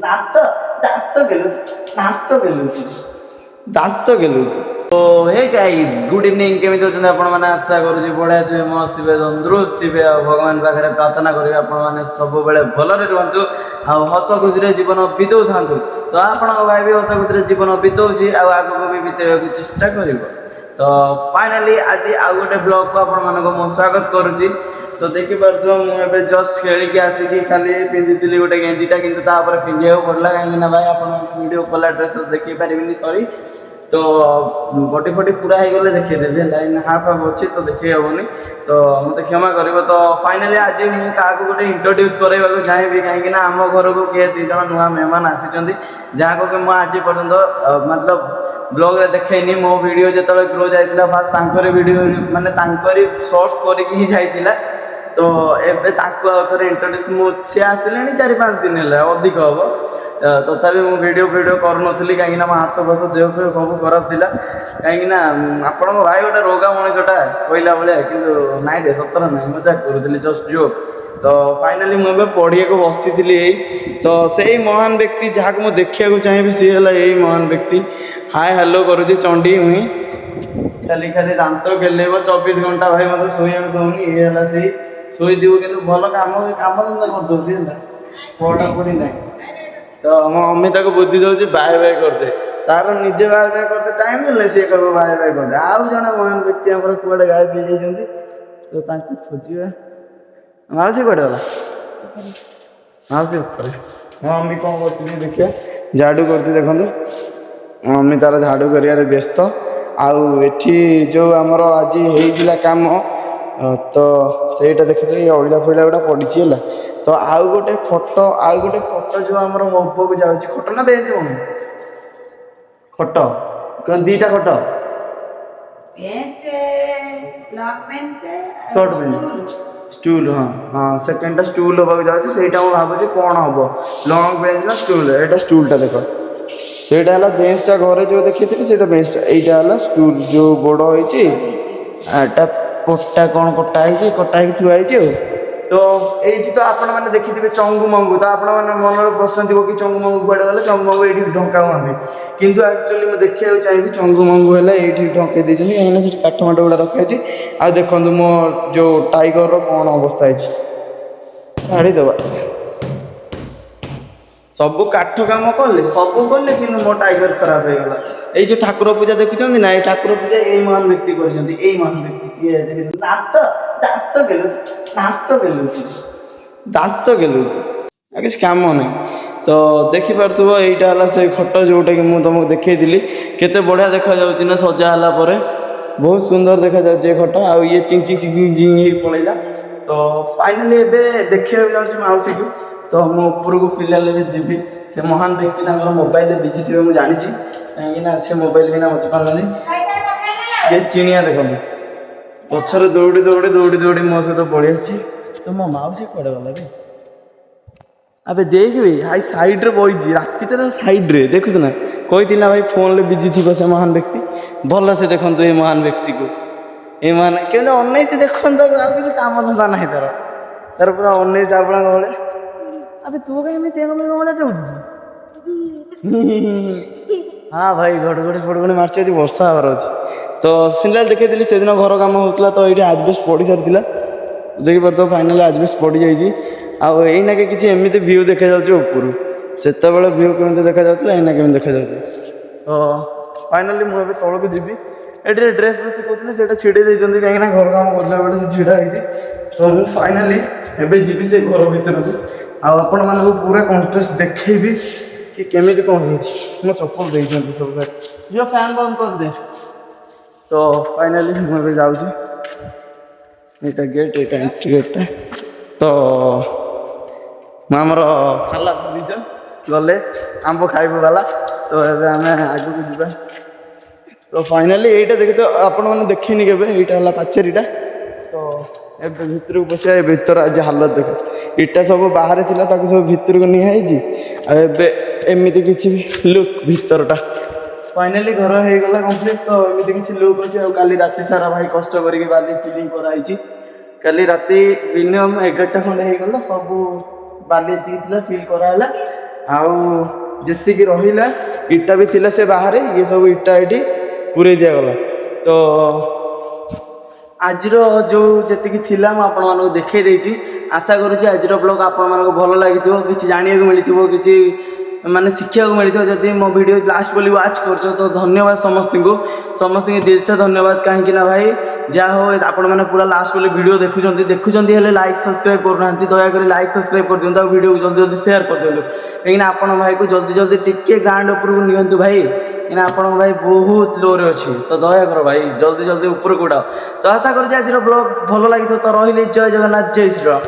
ଦାନ୍ତ ଦାନ୍ତ ଗେଲୁଛି ଦାନ୍ତ ଗେଲୁଛି ଦାନ୍ତ ଗେଲୁଛି। তো হে গাইজ গুড ইভিনিং, কেমিতি অଛନ୍ତି ଆପଣମାନେ? ଆଶା କରୁଛି ବଢ଼ିଆ ଥିବେ, ମସ୍ତ ଥିବେ, ତନ୍ଦୁରୁସ୍ତ ଥିବେ। ଆଉ ଭଗବାନ ପାଖରେ ପ୍ରାର୍ଥନା କରିବେ ଆପଣମାନେ ସବୁବେଳେ ଭଲରେ ରୁହନ୍ତୁ ଆଉ ହସ ଖୁସିରେ ଜୀବନ ବିତାଉଥାନ୍ତୁ। ତ ଆପଣଙ୍କ ଭାଇ ବି ହସ ଖୁସିରେ ଜୀବନ ବିତାଉଛି ଆଉ ଆଗକୁ ବି ବିତେଇବାକୁ ଚେଷ୍ଟା କରିବ। ତ ଫାଇନାଲି ଆଜି ଆଉ ଗୋଟେ ବ୍ଲଗକୁ ଆପଣମାନଙ୍କୁ ମୁଁ ସ୍ୱାଗତ କରୁଛି। ତ ଦେଖିପାରୁଥିବ ମୁଁ ଏବେ ଜଷ୍ଟ ଖେଳିକି ଆସିକି ଖାଲି ପିନ୍ଧିଥିଲି ଗୋଟେ ଗେଞ୍ଜିଟା, କିନ୍ତୁ ତାପରେ ପିନ୍ଧିବାକୁ ପଡ଼ିଲା କାହିଁକିନା ଭାଇ ଆପଣମାନେ ଭିଡ଼ିଓ କଲା ଡ୍ରେସ୍ ଦେଖେଇ ପାରିବିନି, ସରି। ତ ବଟି ଫଟି ପୁରା ହେଇଗଲେ ଦେଖେଇଦେବି, ଲାଇନ୍ ହାଫ୍ ହାଫ୍ ଅଛି ତ ଦେଖେଇ ହେବନି, ତ ମୋତେ କ୍ଷମା କରିବ। ତ ଫାଇନାଲି ଆଜି ମୁଁ କାହାକୁ ଗୋଟେ ଇଣ୍ଟ୍ରୋଡ୍ୟୁସ୍ କରାଇବାକୁ ଚାହିଁବି, କାହିଁକିନା ଆମ ଘରକୁ କିଏ 2 ଜଣ ନୂଆ ମେହମାନ ଆସିଛନ୍ତି, ଯାହାକୁ କି ମୁଁ ଆଜି ପର୍ଯ୍ୟନ୍ତ ମତଲବ ବ୍ଲଗ୍ରେ ଦେଖେଇନି। ମୋ ଭିଡ଼ିଓ ଯେତେବେଳେ ଗ୍ରୋ ଯାଇଥିଲା ଫାଷ୍ଟ ତାଙ୍କରି ଭିଡ଼ିଓ ମାନେ ତାଙ୍କରି ସର୍ଟସ୍ କରିକି ହିଁ ଯାଇଥିଲା। ତ ଏବେ ତାଙ୍କୁ ଆଉ ଥରେ ଇଣ୍ଟ୍ରୋଡ୍ୟୁସ୍ ସେ ଆସିଲେଣି 4-5 ଦିନ ହେଲା, ଅଧିକ ହେବ। ତଥାପି ମୁଁ ଭିଡ଼ିଓ କରୁନଥିଲି କାହିଁକିନା ମୋ ହାତ ଫାତ ଦେହ ଫେହ ସବୁ ଖରାପ ଥିଲା। କାହିଁକିନା ଆପଣଙ୍କ ଭାଇ ଗୋଟେ ରୋଗା ମଣିଷଟା କହିଲା ଭଳିଆ, କିନ୍ତୁ ନାଇଁ ରେ ସତରେ ନାହିଁ, ମଜାକ କରୁଥିଲି, ଜଷ୍ଟ ଜୋକ୍। ତ ଫାଇନାଲି ମୁଁ ଏବେ ପଢ଼ିବାକୁ ବସିଥିଲି ତ ସେଇ ମହାନ ବ୍ୟକ୍ତି ଯାହାକୁ ମୁଁ ଦେଖିବାକୁ ଚାହିଁବି ସିଏ ହେଲା ଏଇ ମହାନ ବ୍ୟକ୍ତି। ହାଏ ହ୍ୟାଲୋ କରୁଛି ଚଣ୍ଡୀ ମୁଇଁ, ଖାଲି ଖାଲି ଦାନ୍ତ ଗେଲେଇବ 24 ଘଣ୍ଟା, ଭାଇ ମୋତେ ଶୋଇବାକୁ ଦେଉନି। ଇଏ ହେଲା ସେଇ ଶୋଇଥିବୁ କିନ୍ତୁ ଭଲ କାମଧନ୍ଦା କରିଦେଉଛି ହେଲା, ପଢ଼ାପଢ଼ି ନାହିଁ। ତ ମୋ ମମି ତାକୁ ବୁଦ୍ଧି ଦେଉଛି ବାଏ ବାଏ କରିଦେ, ତାର ନିଜେ ବାଏ ବାଏ କରିଦେ ଟାଇମ୍ ହେଲେ ସିଏ କହିବ ବାଏ ବାଏ କରିଦେ। ଆଉ ଜଣେ ମହାନ ବ୍ୟକ୍ତି ଆମର କୁଆଡ଼େ ଗାୟବ ହେଇଯାଇଛନ୍ତି, ତ ତାଙ୍କୁ ଖୋଜିବା। ମାଉସୀ କୁଆଡ଼େ ଗଲା? ମାଉସୀ ଉପରେ। ମୋ ମମି କ'ଣ କରୁଛି ଦେଖିବା, ଝାଡ଼ୁ କରୁଛି ଦେଖନ୍ତୁ। ମମି ତାର ଝାଡ଼ୁ କରିବାରେ ବ୍ୟସ୍ତ। ଆଉ ଏଠି ଯେଉଁ ଆମର ଆଜି ହେଇଥିଲା କାମ, ତ ସେଇଟା ଦେଖିଥିଲି ଅଇଲା ଫଇଲା ଗୁଡ଼ା ପଡ଼ିଛି ହେଲା। ତ ଆଉ ଗୋଟେ ଖଟ ଯେଉଁ ଆମର ହବାକୁ ଯାଉଛି, ଖଟ ନା ବେଞ୍ଚ ମମି? ଖଟ କ'ଣ 2ଟା ଖଟ? Short bench, stool. ହଁ ହଁ, ସେକେଣ୍ଡଟା ଷ୍ଟୁଲ୍ ହେବାକୁ ଯାଉଛି। ସେଇଟା ମୁଁ ଭାବୁଛି କ'ଣ ହେବ, ଲଙ୍ଗ୍ ବେଞ୍ଚ ନା ଷ୍ଟୁଲ୍? ଏଇଟା ଷ୍ଟୁଲ୍ଟା ଦେଖ, ସେଇଟା ହେଲା ବେଞ୍ଚଟା ଘରେ ଯେଉଁ ଦେଖିଥିଲି ସେଇଟା ବେଞ୍ଚଟା, ଏଇଟା ହେଲା ଷ୍ଟୁଲ୍ ଯେଉଁ ବଡ଼ ହେଇଛି। ଏଇଟା ପଟା କ'ଣ କଟା ହେଇକି ଥୁଆ ହେଇଛି ଆଉ। ତ ଏଇଠି ତ ଆପଣମାନେ ଦେଖିଥିବେ ଚଙ୍ଗୁ ମଙ୍ଗୁ, ତ ଆପଣମାନଙ୍କ ମନରେ ପ୍ରଶ୍ନ ଥିବ କି ଚଙ୍ଗୁ ମଙ୍ଗୁ କୁଆଡ଼େ ଗଲେ? ଚଙ୍ଗୁ ମଙ୍ଗୁ ଏଇଠି ଢଙ୍କା ହୁଅନ୍ତି, କିନ୍ତୁ ଆକ୍ଚୁଆଲି ମୁଁ ଦେଖିବାକୁ ଚାହିଁବି ଚଙ୍ଗୁ ମଙ୍ଗୁ ହେଲେ ଏଇଠି ଢଙ୍କେଇ ଦେଇଛନ୍ତି, କାହିଁକିନା ସେଠି କାଠ ମାଠ ଗୁଡ଼ା ରଖାହେଇଛି। ଆଉ ଦେଖନ୍ତୁ ମୋ ଯେଉଁ ଟାଇଗରର କ'ଣ ଅବସ୍ଥା ହେଇଛି, ଛାଡ଼ିଦେବା। ସବୁ କାଠ କାମ କଲେ, ସବୁ କଲେ, କିନ୍ତୁ ମୋ ଟାଇଗର ଖରାପ ହେଇଗଲା। ଏଇ ଯେଉଁ ଠାକୁର ପୂଜା ଦେଖୁଛନ୍ତି ନା, ଏଇ ଠାକୁର ପୂଜା ଏଇ ମହାନ ବ୍ୟକ୍ତି କରିଛନ୍ତି। ଏଇ ମହାନ ବ୍ୟକ୍ତି କିଏ? ଦାନ୍ତ ଦାନ୍ତ ଗେଲୁଛି ଦାନ୍ତ ଗେଲୁଛି ଦାନ୍ତ ଗେଲୁଛି, ଆଉ କିଛି କାମ ନାହିଁ। ତ ଦେଖିପାରୁଥିବ ଏଇଟା ହେଲା ସେଇ ଖଟ ଯେଉଁଟାକି ମୁଁ ତୁମକୁ ଦେଖେଇଥିଲି। କେତେ ବଢ଼ିଆ ଦେଖାଯାଉଛି ନା ସଜା ହେଲା ପରେ, ବହୁତ ସୁନ୍ଦର ଦେଖାଯାଉଛି ଏ ଖଟ। ଆଉ ଇଏ ଚିଙ୍ଗ ହେଇକି ପଳେଇଲା। ତ ଫାଇନାଲି ଏବେ ଦେଖିବାକୁ ଯାଉଛି ମାଉସୀକୁ। ତ ମୁଁ ଉପରକୁ ଫିଲହାଲ ଏବେ ଯିବି। ସେ ମହାନ ବ୍ୟକ୍ତି ତାଙ୍କର ମୋବାଇଲରେ ବିଜି ଥିବେ ମୁଁ ଜାଣିଛି, କାହିଁକିନା ସେ ମୋବାଇଲ ବିନା ବଞ୍ଚି ପାରୁନାହାନ୍ତି। ଇଏ ଚିଣିଆ ଦେଖନ୍ତୁ, ପଛରେ ଦୌଡ଼ି ମୋ ସହିତ ପଳେଇ ଆସିଛି। ତ ମୋ ମାଉସୀ କୁଆଡ଼େ ଗଲା କି? ଆବେ ଦେଖିବି ଭାଇ ସାଇଡ଼୍ରେ ବଇଛି, ରାତିଟାରେ ସାଇଡ଼୍ରେ ଦେଖୁଛୁ ନା। କହିଥିଲା ଭାଇ ଫୋନ୍ରେ ବିଜି ଥିବ ସେ ମହାନ ବ୍ୟକ୍ତି। ଭଲସେ ଦେଖନ୍ତୁ ଏ ମହାନ ବ୍ୟକ୍ତିକୁ, ଏ ମହାନ କେମିତି ଅନେଇଛି ଦେଖନ୍ତୁ, ଆଉ କିଛି କାମ ଧନ୍ଦା ନାହିଁ ତାର ପୁରା ଅନେଇଛି ଆପଣଙ୍କ ଭଳିଆ। ଆବେ ତୁ କାହିଁ ଏମିତି ଭଳିଆ ଉଠୁଛୁ? ହଁ ଭାଇ ଘଡ଼ଘଡ଼ି ମାରିଛି, ଆଜି ବର୍ଷା ହେବାର ଅଛି। ତ ଫିଲହାଲ ଦେଖେଇଥିଲି ସେଦିନ ଘର କାମ ହେଉଥିଲା, ତ ଏଇଠି ଆଜବେଷ୍ଟ ପଡ଼ି ସାରିଥିଲା। ଦେଖିପାରୁଥିବ ଫାଇନାଲି ଆଜବେଷ୍ଟ ପଡ଼ିଯାଇଛି। ଆଉ ଏଇନାକେ କିଛି ଏମିତି ଭିଉ ଦେଖାଯାଉଛି ଉପରୁ, ସେତେବେଳେ ଭିଉ କେମିତି ଦେଖାଯାଉଥିଲା, ଏଇନା କେମିତି ଦେଖାଯାଉଛି। ତ ଫାଇନାଲି ମୁଁ ଏବେ ତଳକୁ ଯିବି। ଏଠି ଡ୍ରେସ୍ କହୁଥିଲେ ସେଇଟା ଛିଡ଼େଇ ଦେଇଛନ୍ତି, କାହିଁକିନା ଘର କାମ କରିଲା ବେଳେ ସେ ଛିଡ଼ା ହେଇଛି। ତ ମୁଁ ଫାଇନାଲି ଏବେ ଯିବି ସେ ଘର ଭିତରକୁ, ଆଉ ଆପଣମାନଙ୍କୁ ପୁରା କଣ୍ଟ୍ରାଷ୍ଟ ଦେଖେଇବି କି କେମିତି କ'ଣ ହେଇଛି। ମୋ ଚପଲ ଦେଇଛନ୍ତି ସବୁ ସାର୍, ଝିଅ ଫ୍ୟାନ୍ ବନ୍ଦ କରିଦେ। ତ ଫାଇନାଲି ମୁଁ ଏବେ ଯାଉଛି, ଏଇଟା ଗେଟ୍, ଏଇଟା ଏଣ୍ଟ୍ରି ଗେଟ୍ଟା। ତ ମୁଁ ଆମର ଖାଲା ପରିଚ ଗଲେ ଆମ୍ବ ଖାଇବୁ ବାଲା। ତ ଏବେ ଆମେ ଆଗକୁ ଯିବା। ତ ଫାଇନାଲି ଏଇଟା ଦେଖି ତ ଆପଣମାନେ ଦେଖିନି କେବେ, ଏଇଟା ହେଲା ପାଚେରୀଟା। ତ ଏବେ ଭିତରକୁ ପଶିବା, ଏ ଭିତର ଆଜି ହାଲତ ଦେଖ, ଇଟା ସବୁ ବାହାରେ ଥିଲା ତାକୁ ସବୁ ଭିତରକୁ ନିଆହେଇଛି। ଆଉ ଏବେ ଏମିତି କିଛି ଲୁକ୍ ଭିତରଟା। ଫାଇନାଲି ଘର ହେଇଗଲା କମ୍ପ୍ଲିଟ୍। ତ ଏମିତି କିଛି ଲୁକ୍ ଅଛି। ଆଉ କାଲି ରାତି ସାରା ଭାଇ କଷ୍ଟ କରିକି ବାଲି ଫିଲିଂ କରାହେଇଛି। କାଲି ରାତି ମିନିମମ୍ 11ଟା ଖଣ୍ଡେ ହେଇଗଲା, ସବୁ ବାଲି ଦେଇଥିଲା ଫିଲ୍ କରାହେଲା। ଆଉ ଯେତିକି ରହିଲା ଇଟା ବି ଥିଲା ସେ ବାହାରେ, ଇଏ ସବୁ ଇଟା ଏଠି ପୁରେଇ ଦିଆଗଲା। ତ ଆଜିର ଯେଉଁ ଯେତିକି ଥିଲା ମୁଁ ଆପଣମାନଙ୍କୁ ଦେଖାଇ ଦେଇଛି। ଆଶା କରୁଛି ଆଜିର ବ୍ଲଗ୍ ଆପଣମାନଙ୍କୁ ଭଲ ଲାଗିଥିବ, କିଛି ଜାଣିବାକୁ ମିଳିଥିବ, କିଛି ମାନେ ଶିଖିବାକୁ ମିଳିଥିବ। ଯଦି ମୋ ଭିଡ଼ିଓ ଲାଷ୍ଟ ବୋଲି ୱାଚ୍ କରୁଛ ତ ଧନ୍ୟବାଦ ସମସ୍ତଙ୍କୁ ଦିଲସେ ଧନ୍ୟବାଦ। କାହିଁକି ନା ଭାଇ ଯାହା ହଉ ଆପଣମାନେ ପୁରା ଲାଷ୍ଟ ବୋଲି ଭିଡ଼ିଓ ଦେଖୁଛନ୍ତି ହେଲେ ଲାଇକ୍ ସବସ୍କ୍ରାଇବ୍ କରୁନାହାନ୍ତି। ଦୟାକରି ଲାଇକ୍ ସବସ୍କ୍ରାଇବ୍ କରିଦିଅନ୍ତୁ ଆଉ ଭିଡ଼ିଓକୁ ଜଲ୍ଦି ଜଲ୍ଦି ସେୟାର କରିଦିଅନ୍ତୁ। କାହିଁକିନା ଆପଣ ଭାଇକୁ ଜଲ୍ଦି ଜଲ୍ଦି ଟିକେ ଗ୍ରାଣ୍ଡ ଉପରକୁ ନିଅନ୍ତୁ ଭାଇ, କାହିଁକିନା ଆପଣଙ୍କ ଭାଇ ବହୁତ ଲୋରେ ଅଛି। ତ ଦୟାକର ଭାଇ ଜଲ୍ଦି ଜଲ୍ଦି ଉପରକୁ ଉଠାଅ। ତ ଆଶା କରୁଛି ଆଜିର ବ୍ଲଗ୍ ଭଲ ଲାଗିଥିବ। ତ ରହିଲି, ଜୟ ଜଗନ୍ନାଥ, ଜୟ ଶ୍ରୀରାମ।